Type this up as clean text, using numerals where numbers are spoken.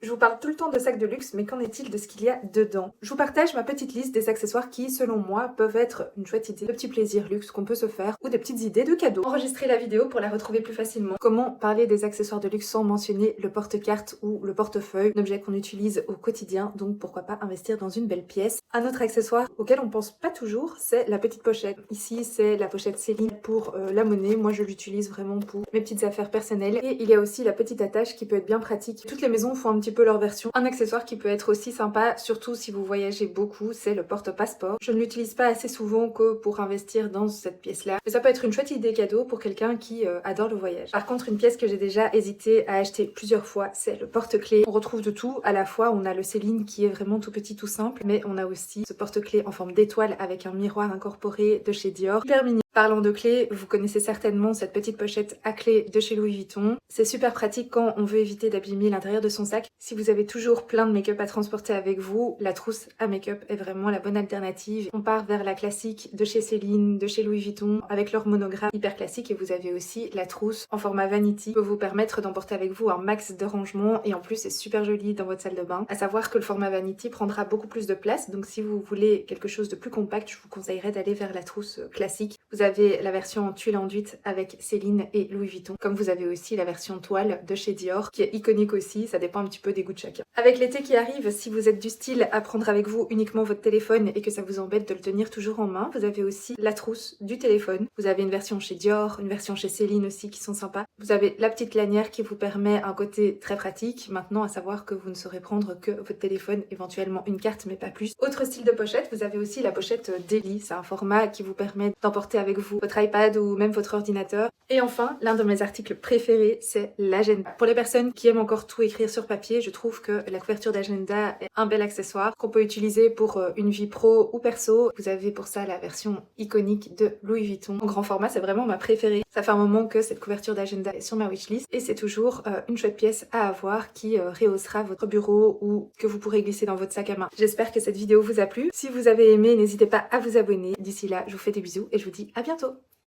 Je vous parle tout le temps de sacs de luxe, mais qu'en est-il de ce qu'il y a dedans? Je vous partage ma petite liste des accessoires qui, selon moi, peuvent être une chouette idée de petits plaisirs luxe qu'on peut se faire ou des petites idées de cadeaux. Enregistrez la vidéo pour la retrouver plus facilement. Comment parler des accessoires de luxe sans mentionner le porte-carte ou le portefeuille, un objet qu'on utilise au quotidien, donc pourquoi pas investir dans une belle pièce. Un autre accessoire auquel on pense pas toujours, c'est la petite pochette. Ici, c'est la pochette Céline pour la monnaie. Moi, je l'utilise vraiment pour mes petites affaires personnelles. Et il y a aussi la petite attache qui peut être bien pratique. Toutes les maisons font un petit peu leur version. Un accessoire qui peut être aussi sympa, surtout si vous voyagez beaucoup, c'est le porte-passeport. Je ne l'utilise pas assez souvent que pour investir dans cette pièce-là, mais ça peut être une chouette idée cadeau pour quelqu'un qui adore le voyage. Par contre, une pièce que j'ai déjà hésité à acheter plusieurs fois, c'est le porte-clés. On retrouve de tout. À la fois, on a le Céline qui est vraiment tout petit, tout simple, mais on a aussi ce porte-clés en forme d'étoile avec un miroir incorporé de chez Dior. Hyper mignon. Parlant de clés, vous connaissez certainement cette petite pochette à clés de chez Louis Vuitton. C'est super pratique quand on veut éviter d'abîmer l'intérieur de son sac. Si vous avez toujours plein de make-up à transporter avec vous, la trousse à make-up est vraiment la bonne alternative. On part vers la classique de chez Céline, de chez Louis Vuitton, avec leur monogramme hyper classique, et vous avez aussi la trousse en format vanity qui peut vous permettre d'emporter avec vous un max de rangement, et en plus c'est super joli dans votre salle de bain. À savoir que le format vanity prendra beaucoup plus de place, donc si vous voulez quelque chose de plus compact, je vous conseillerais d'aller vers la trousse classique. Vous avez la version en tuile enduite avec Céline et Louis Vuitton, comme vous avez aussi la version toile de chez Dior, qui est iconique aussi, ça dépend un petit peu des goûts de chacun. Avec l'été qui arrive, si vous êtes du style à prendre avec vous uniquement votre téléphone et que ça vous embête de le tenir toujours en main, vous avez aussi la trousse du téléphone. Vous avez une version chez Dior, une version chez Céline aussi qui sont sympas. Vous avez la petite lanière qui vous permet un côté très pratique. Maintenant, à savoir que vous ne saurez prendre que votre téléphone, éventuellement une carte, mais pas plus. Autre style de pochette, vous avez aussi la pochette Daily. C'est un format qui vous permet d'emporter avec vous votre iPad ou même votre ordinateur. Et enfin, l'un de mes articles préférés, c'est l'agenda. Pour les personnes qui aiment encore tout écrire sur papier, je trouve que la couverture d'agenda est un bel accessoire qu'on peut utiliser pour une vie pro ou perso. Vous avez pour ça la version iconique de Louis Vuitton. En grand format, c'est vraiment ma préférée. Ça fait un moment que cette couverture d'agenda est sur ma wishlist et c'est toujours une chouette pièce à avoir qui rehaussera votre bureau ou que vous pourrez glisser dans votre sac à main. J'espère que cette vidéo vous a plu. Si vous avez aimé, n'hésitez pas à vous abonner. D'ici là, je vous fais des bisous et je vous dis à bientôt.